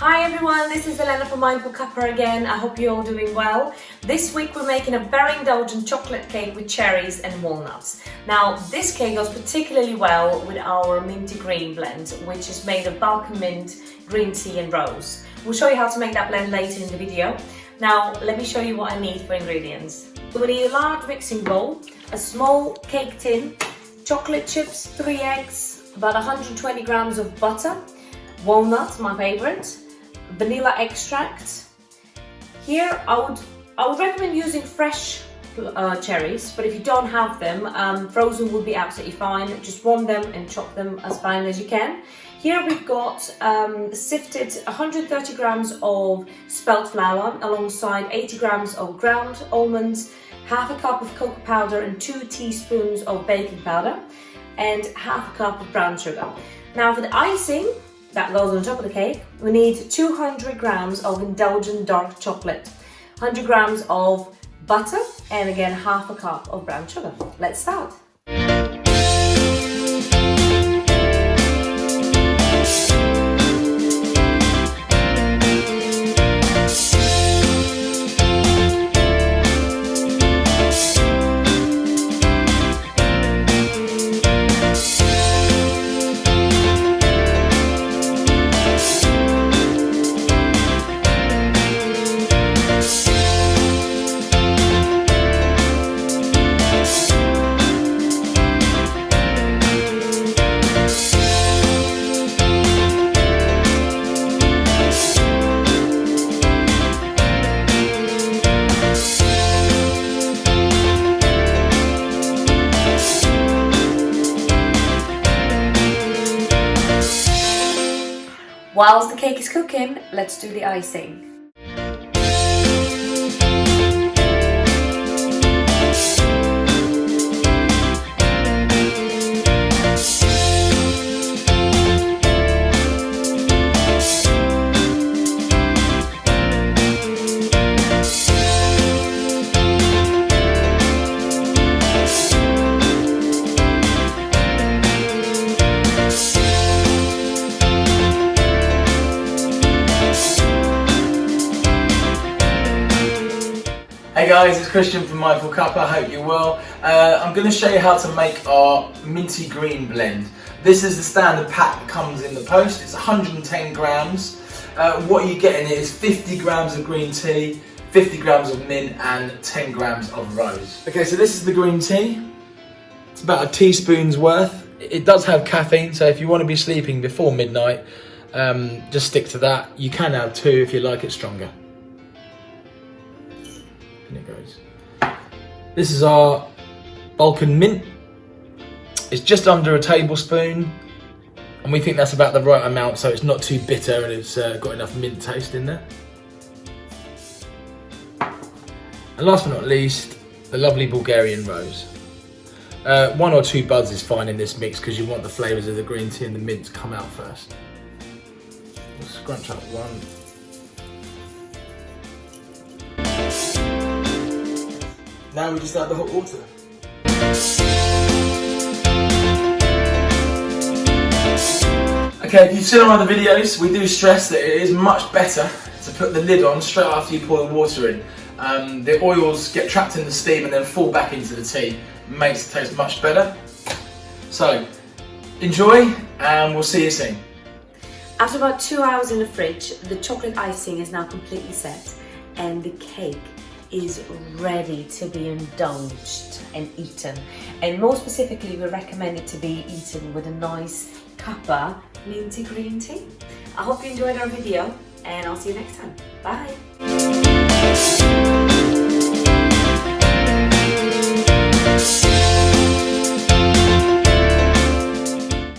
Hi everyone, this is Elena from Mindful Cuppa again. I hope you're all doing well. This week we're making a very indulgent chocolate cake with cherries and walnuts. Now this cake goes particularly well with our minty green blend, which is made of balkan mint, green tea and rose. We'll show you how to make that blend later in the video. Now let me show you what I need for ingredients. So we need a large mixing bowl, a small cake tin, chocolate chips, 3 eggs, about 120 grams of butter, walnuts, my favorite, vanilla extract. Here I would recommend using fresh cherries, but if you don't have them, frozen would be absolutely fine. Just warm them and chop them as fine as you can. Here we've got sifted 130 grams of spelt flour alongside 80 grams of ground almonds, half a cup of cocoa powder and 2 teaspoons of baking powder, and half a cup of brown sugar. Now for the icing that goes on top of the cake, we need 200 grams of indulgent dark chocolate, 100 grams of butter, and again half a cup of brown sugar. Let's start. Whilst the cake is cooking, let's do the icing. Hey guys, it's Christian from Mindful Cuppa. I hope you're well. I'm going to show you how to make our minty green blend. This is the standard pack that comes in the post. It's 110 grams. What you're getting is 50 grams of green tea, 50 grams of mint and 10 grams of rose. Okay, so this is the green tea. It's about a teaspoon's worth. It does have caffeine, so if you want to be sleeping before midnight, just stick to that. You can have 2 if you like it stronger. And it goes. This is our Balkan mint. It's just under a tablespoon, and we think that's about the right amount, so it's not too bitter and it's got enough mint taste in there. And last but not least, the lovely Bulgarian rose. 1 or 2 buds is fine in this mix because you want the flavours of the green tea and the mint to come out first. We'll scrunch up 1. Now we just add the hot water. Okay, if you've seen our other videos, we do stress that it is much better to put the lid on straight after you pour the water in. The oils get trapped in the steam and then fall back into the tea. Makes it taste much better. So, enjoy and we'll see you soon. After about 2 hours in the fridge, the chocolate icing is now completely set and the cake is ready to be indulged and eaten. And more specifically, we recommend it to be eaten with a nice Cuppa minty green tea. I hope you enjoyed our video and I'll see you next time. Bye!